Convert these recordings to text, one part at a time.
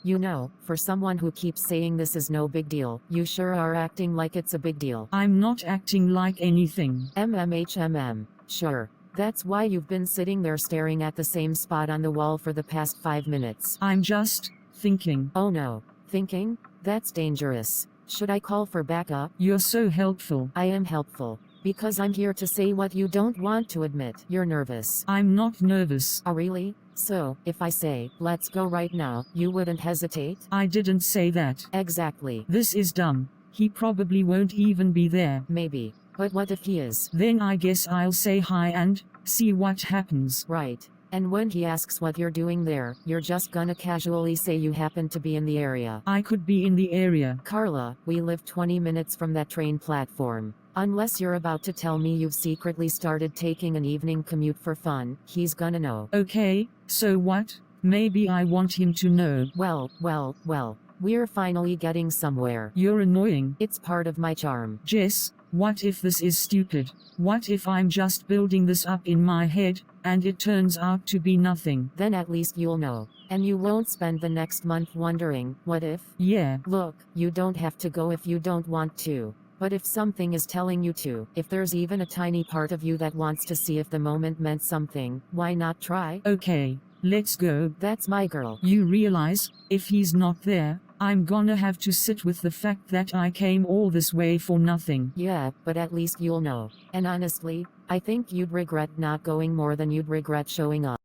You know, for someone who keeps saying this is no big deal, you sure are acting like it's a big deal. I'm not acting like anything. Sure. That's why you've been sitting there staring at the same spot on the wall for the past 5 minutes. I'm just thinking. Oh no. Thinking? That's dangerous. Should I call for backup? You're so helpful. I am helpful. Because I'm here to say what you don't want to admit. You're nervous. I'm not nervous. Oh really? So, if I say, let's go right now, you wouldn't hesitate? I didn't say that. Exactly. This is dumb. He probably won't even be there. Maybe. But what if he is? Then I guess I'll say hi and see what happens. Right. And when he asks what you're doing there, you're just gonna casually say you happen to be in the area. I could be in the area. Carla, we live 20 minutes from that train platform. Unless you're about to tell me you've secretly started taking an evening commute for fun, he's gonna know. Okay, so what? Maybe I want him to know. Well. We're finally getting somewhere. You're annoying. It's part of my charm. Jess, what if this is stupid? What if I'm just building this up in my head, and it turns out to be nothing? Then at least you'll know. And you won't spend the next month wondering, what if? Yeah. Look, you don't have to go if you don't want to. But if something is telling you to, if there's even a tiny part of you that wants to see if the moment meant something, why not try? Okay, let's go. That's my girl. You realize, if he's not there, I'm gonna have to sit with the fact that I came all this way for nothing. Yeah, but at least you'll know. And honestly, I think you'd regret not going more than you'd regret showing up.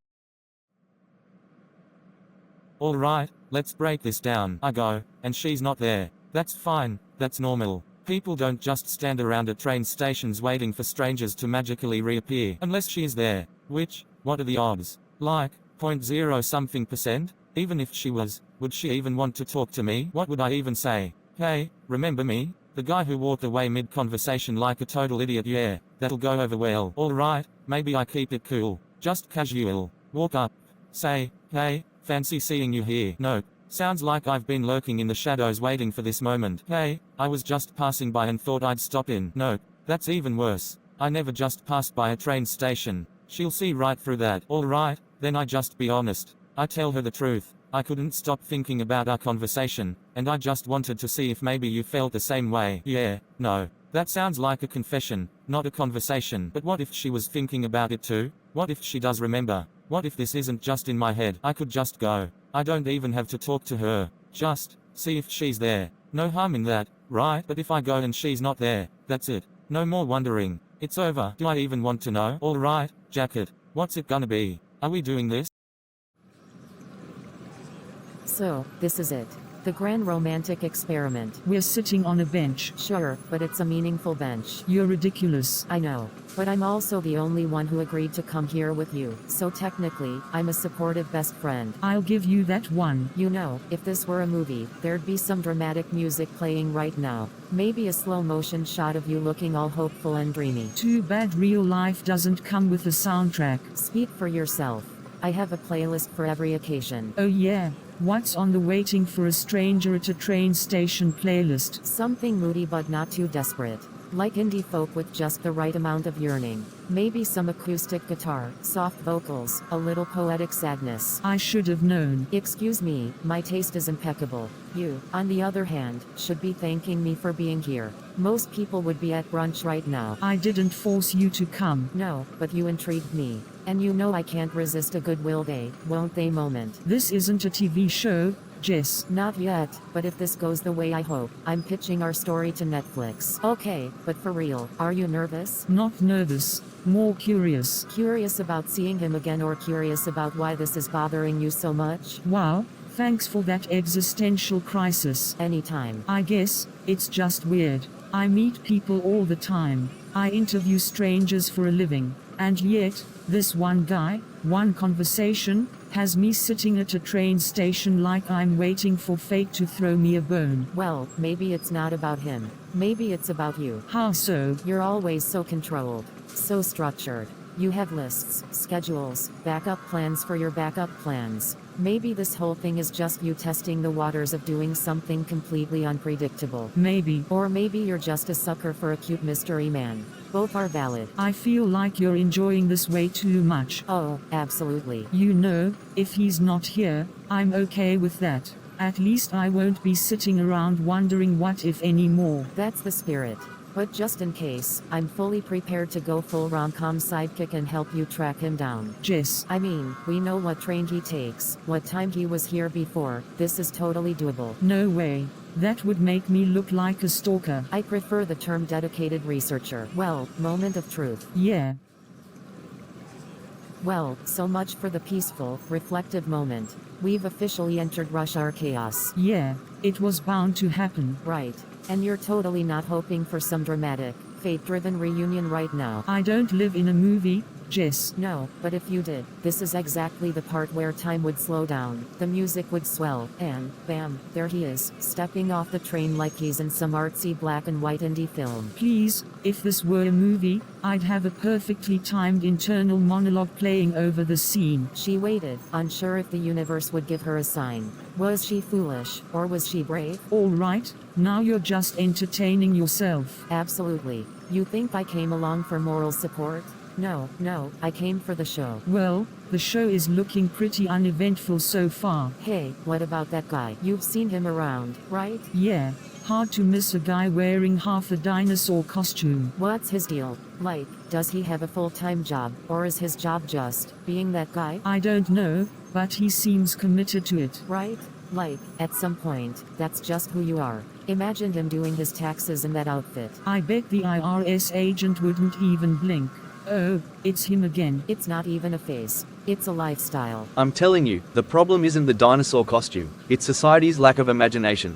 Alright, let's break this down. I go, and she's not there. That's fine, that's normal. People don't just stand around at train stations waiting for strangers to magically reappear. Unless she is there. Which, what are the odds? Like, 0.0 something %? Even if she was, would she even want to talk to me? What would I even say? Hey, remember me? The guy who walked away mid-conversation like a total idiot. Yeah, that'll go over well. Alright, maybe I keep it cool. Just casual. Walk up. Say, hey, fancy seeing you here. Nope. Sounds like I've been lurking in the shadows waiting for this moment. Hey, I was just passing by and thought I'd stop in. Nope. That's even worse. I never just passed by a train station. She'll see right through that. Alright, then I just be honest. I tell her the truth. I couldn't stop thinking about our conversation, and I just wanted to see if maybe you felt the same way. Yeah, no. That sounds like a confession, not a conversation. But what if she was thinking about it too? What if she does remember? What if this isn't just in my head? I could just go. I don't even have to talk to her. Just see if she's there. No harm in that, right? But if I go and she's not there, that's it. No more wondering. It's over. Do I even want to know? Alright, jacket. What's it gonna be? Are we doing this? So, this is it. The grand romantic experiment. We're sitting on a bench. Sure, but it's a meaningful bench. You're ridiculous. I know. But I'm also the only one who agreed to come here with you. So technically, I'm a supportive best friend. I'll give you that one. You know, if this were a movie, there'd be some dramatic music playing right now. Maybe a slow motion shot of you looking all hopeful and dreamy. Too bad real life doesn't come with a soundtrack. Speak for yourself. I have a playlist for every occasion. Oh yeah. What's on the waiting for a stranger at a train station playlist? Something moody but not too desperate. Like indie folk with just the right amount of yearning. Maybe some acoustic guitar, soft vocals, a little poetic sadness. I should have known. Excuse me, my taste is impeccable. You, on the other hand, should be thanking me for being here. Most people would be at brunch right now. I didn't force you to come. No, but you intrigued me. And you know I can't resist a good will they, won't they moment. This isn't a TV show, Jess. Not yet, but if this goes the way I hope, I'm pitching our story to Netflix. Okay, but for real, are you nervous? Not nervous, more curious. Curious about seeing him again or curious about why this is bothering you so much? Wow, thanks for that existential crisis. Anytime. I guess, it's just weird. I meet people all the time. I interview strangers for a living. And yet, this one guy, one conversation, has me sitting at a train station like I'm waiting for fate to throw me a bone. Well, maybe it's not about him. Maybe it's about you. How so? You're always so controlled, so structured. You have lists, schedules, backup plans for your backup plans. Maybe this whole thing is just you testing the waters of doing something completely unpredictable. Maybe. Or maybe you're just a sucker for a cute mystery man. Both are valid. I feel like you're enjoying this way too much. Oh, absolutely. You know, if he's not here, I'm okay with that. At least I won't be sitting around wondering what if anymore. That's the spirit. But just in case, I'm fully prepared to go full rom-com sidekick and help you track him down. Jess. I mean, we know what train he takes, what time he was here before. This is totally doable. No way. That would make me look like a stalker. I prefer the term dedicated researcher. Well, moment of truth. Yeah. Well, so much for the peaceful, reflective moment. We've officially entered rush hour chaos. Yeah, it was bound to happen. Right. And you're totally not hoping for some dramatic, fate-driven reunion right now. I don't live in a movie, Jess. No, but if you did, this is exactly the part where time would slow down, the music would swell, and, bam, there he is, stepping off the train like he's in some artsy black and white indie film. Please, if this were a movie, I'd have a perfectly timed internal monologue playing over the scene. She waited, unsure if the universe would give her a sign. Was she foolish, or was she brave? All right, now you're just entertaining yourself. Absolutely. You think I came along for moral support? No, I came for the show. Well, the show is looking pretty uneventful so far. Hey, what about that guy? You've seen him around, right? Yeah, hard to miss a guy wearing half a dinosaur costume. What's his deal? Like, does he have a full-time job, or is his job just being that guy? I don't know, but he seems committed to it. Right? Like, at some point, that's just who you are. Imagine him doing his taxes in that outfit. I bet the IRS agent wouldn't even blink. Oh, it's him again. It's not even a face. It's a lifestyle. I'm telling you, the problem isn't the dinosaur costume, it's society's lack of imagination.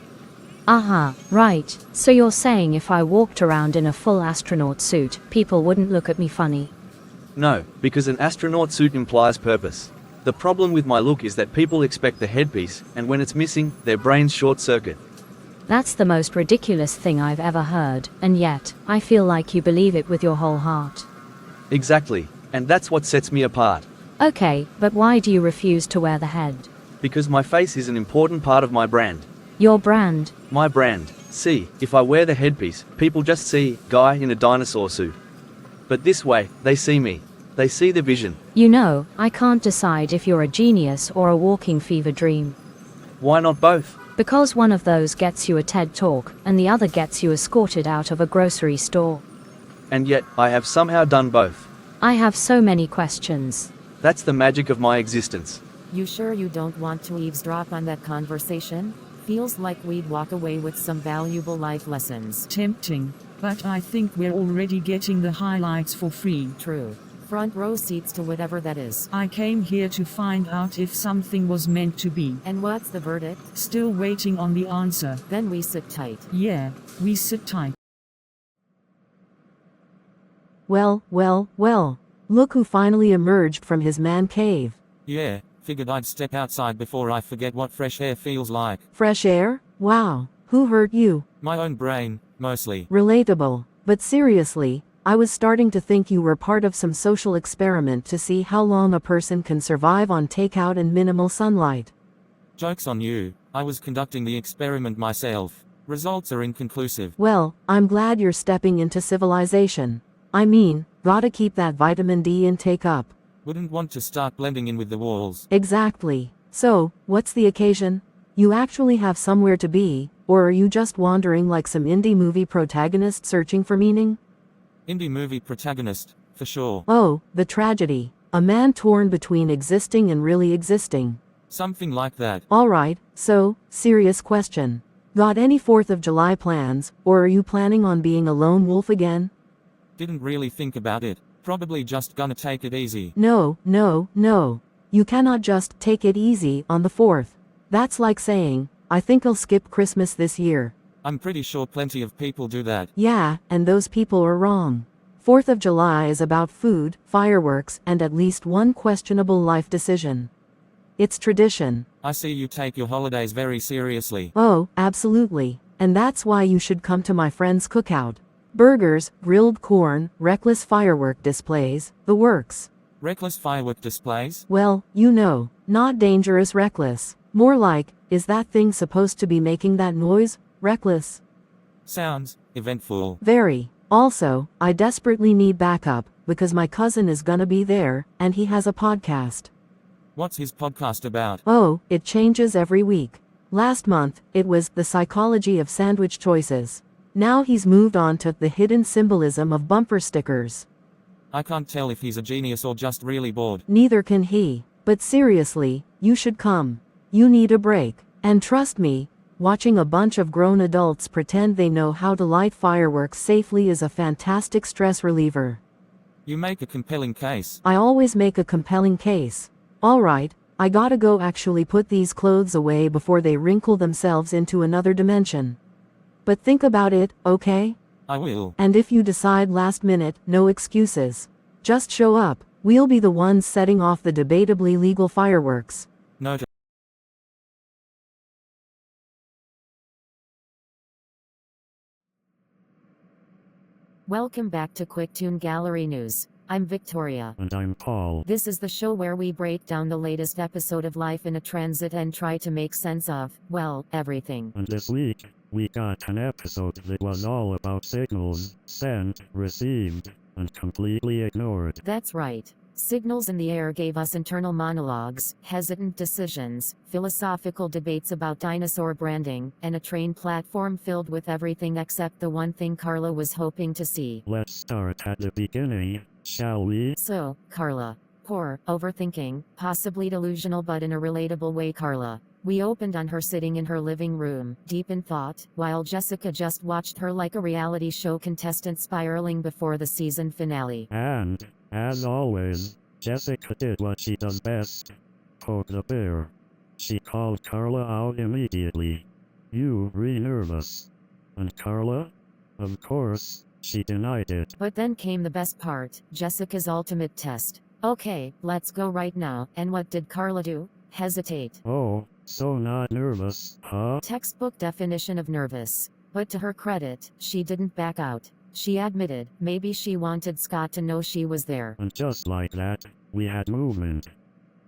Aha, right. So you're saying if I walked around in a full astronaut suit, people wouldn't look at me funny? No, because an astronaut suit implies purpose. The problem with my look is that people expect the headpiece, and when it's missing, their brains short-circuit. That's the most ridiculous thing I've ever heard, and yet, I feel like you believe it with your whole heart. Exactly, and that's what sets me apart. Okay, but why do you refuse to wear the head? Because my face is an important part of my brand. Your brand? My brand. See, if I wear the headpiece, people just see guy in a dinosaur suit. But this way, they see me. They see the vision. You know, I can't decide if you're a genius or a walking fever dream. Why not both? Because one of those gets you a TED Talk, and the other gets you escorted out of a grocery store. And yet, I have somehow done both. I have so many questions. That's the magic of my existence. You sure you don't want to eavesdrop on that conversation? Feels like we'd walk away with some valuable life lessons. Tempting, but I think we're already getting the highlights for free. True. Front row seats to whatever that is. I came here to find out if something was meant to be. And what's the verdict? Still waiting on the answer. Then we sit tight. Yeah, we sit tight. Well, look who finally emerged from his man cave. Yeah, figured I'd step outside before I forget what fresh air feels like. Fresh air? Wow, who hurt you? My own brain, mostly. Relatable. But seriously, I was starting to think you were part of some social experiment to see how long a person can survive on takeout and minimal sunlight. Joke's on you, I was conducting the experiment myself. Results are inconclusive. Well, I'm glad you're stepping into civilization. I mean, gotta keep that vitamin D intake up. Wouldn't want to start blending in with the walls. Exactly. So, what's the occasion? You actually have somewhere to be, or are you just wandering like some indie movie protagonist searching for meaning? Indie movie protagonist, for sure. Oh, the tragedy. A man torn between existing and really existing. Something like that. Alright, so, serious question. Got any 4th of July plans, or are you planning on being a lone wolf again? Didn't really think about it. Probably just gonna take it easy. No. You cannot just take it easy on the 4th. That's like saying, I think I'll skip Christmas this year. I'm pretty sure plenty of people do that. Yeah, and those people are wrong. 4th of July is about food, fireworks, and at least one questionable life decision. It's tradition. I see you take your holidays very seriously. Oh, absolutely. And that's why you should come to my friend's cookout. Burgers, grilled corn, reckless firework displays, the works. Reckless firework displays? Well, you know, not dangerous reckless. More like, is that thing supposed to be making that noise? Reckless. Sounds eventful. Very. Also, I desperately need backup, because my cousin is gonna be there, and he has a podcast. What's his podcast about? Oh, it changes every week. Last month, it was The Psychology of Sandwich Choices. Now he's moved on to The Hidden Symbolism of Bumper Stickers. I can't tell if he's a genius or just really bored. Neither can he. But seriously, you should come. You need a break. And trust me, watching a bunch of grown adults pretend they know how to light fireworks safely is a fantastic stress reliever. You make a compelling case. I always make a compelling case. Alright, I gotta go actually put these clothes away before they wrinkle themselves into another dimension. But think about it, okay? I will. And if you decide last minute, no excuses. Just show up. We'll be the ones setting off the debatably legal fireworks. Noted. Welcome back to QuickTune Gallery News. I'm Victoria. And I'm Paul. This is the show where we break down the latest episode of life in a transit and try to make sense of, well, everything. And this week, we got an episode that was all about signals, sent, received, and completely ignored. That's right. Signals in the air gave us internal monologues, hesitant decisions, philosophical debates about dinosaur branding, and a train platform filled with everything except the one thing Carla was hoping to see. Let's start at the beginning, shall we? So, Carla. Poor, overthinking, possibly delusional but in a relatable way Carla. We opened on her sitting in her living room, deep in thought, while Jessica just watched her like a reality show contestant spiraling before the season finale. And, as always, Jessica did what she does best. Poke the bear. She called Carla out immediately. You re nervous. And Carla? Of course, she denied it. But then came the best part, Jessica's ultimate test. Okay, let's go right now. And what did Carla do? Hesitate. Oh, so not nervous, huh? Textbook definition of nervous. But to her credit, she didn't back out. She admitted, maybe she wanted Scott to know she was there. And just like that, we had movement.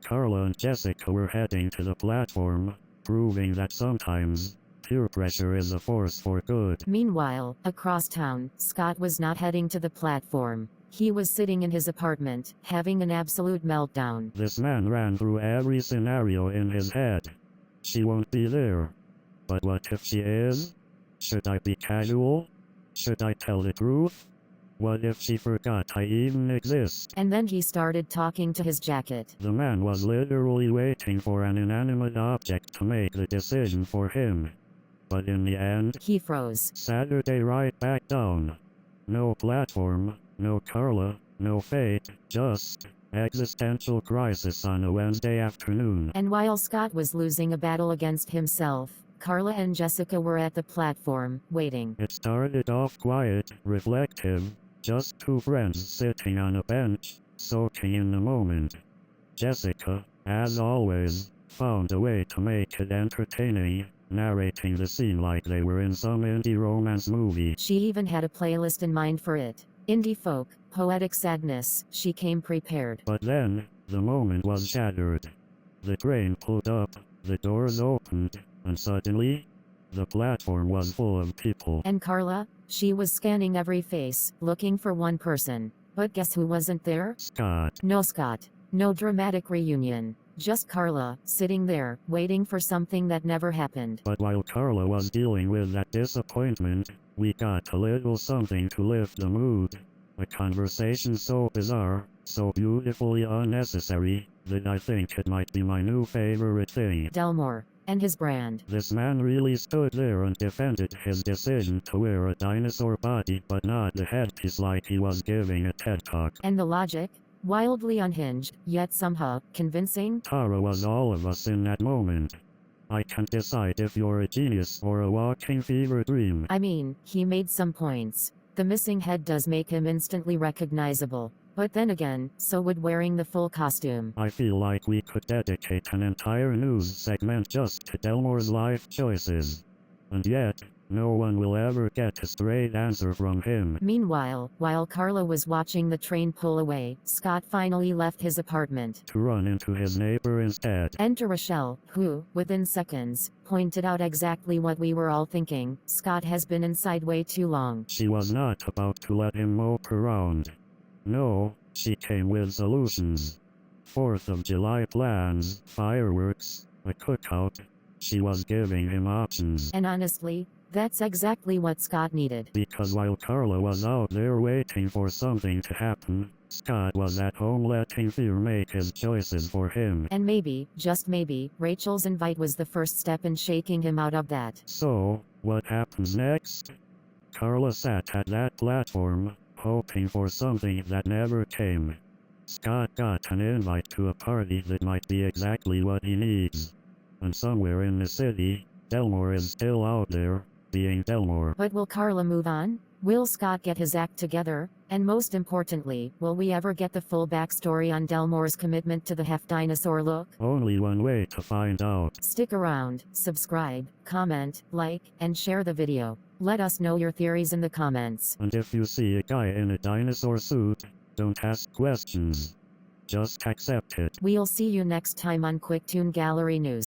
Carla and Jessica were heading to the platform, proving that sometimes, peer pressure is a force for good. Meanwhile, across town, Scott was not heading to the platform. He was sitting in his apartment, having an absolute meltdown. This man ran through every scenario in his head. She won't be there. But what if she is? Should I be casual? Should I tell the truth? What if she forgot I even exist? And then he started talking to his jacket. The man was literally waiting for an inanimate object to make the decision for him. But in the end, He froze. Saturday right back down. No platform, no Carla, no fate, just existential crisis on a Wednesday afternoon. And while Scott was losing a battle against himself, Carla and Jessica were at the platform, waiting. It started off quiet, reflective, just two friends sitting on a bench, soaking in the moment. Jessica, as always, found a way to make it entertaining, narrating the scene like they were in some indie romance movie. She even had a playlist in mind for it. Indie folk, poetic sadness, she came prepared. But then, the moment was shattered. The train pulled up, the doors opened, and suddenly, the platform was full of people. And Carla? She was scanning every face, looking for one person. But guess who wasn't there? Scott. No Scott. No dramatic reunion. Just Carla, sitting there, waiting for something that never happened. But while Carla was dealing with that disappointment, we got a little something to lift the mood. A conversation so bizarre, so beautifully unnecessary, that I think it might be my new favorite thing. Delmore. And his brand. This man really stood there and defended his decision to wear a dinosaur body but not the headpiece like he was giving a TED Talk. And the logic? Wildly unhinged, yet somehow, convincing? Tara was all of us in that moment. I can't decide if you're a genius or a walking fever dream. I mean, he made some points. The missing head does make him instantly recognizable. But then again, so would wearing the full costume. I feel like we could dedicate an entire news segment just to Delmore's life choices. And yet, no one will ever get a straight answer from him. Meanwhile, while Carla was watching the train pull away, Scott finally left his apartment. To run into his neighbor instead. Enter Rochelle, who, within seconds, pointed out exactly what we were all thinking. Scott has been inside way too long. She was not about to let him mope around. No, she came with solutions. 4th of July plans, fireworks, a cookout. She was giving him options. And honestly, that's exactly what Scott needed. Because while Carla was out there waiting for something to happen, Scott was at home letting fear make his choices for him. And maybe, just maybe, Rachel's invite was the first step in shaking him out of that. So, what happens next? Carla sat at that platform, hoping for something that never came. Scott got an invite to a party that might be exactly what he needs. And somewhere in the city, Delmore is still out there, being Delmore. But will Carla move on? Will Scott get his act together? And most importantly, will we ever get the full backstory on Delmore's commitment to the half dinosaur look? Only one way to find out. Stick around, subscribe, comment, like, and share the video. Let us know your theories in the comments. And if you see a guy in a dinosaur suit, don't ask questions. Just accept it. We'll see you next time on QuickToon Gallery News.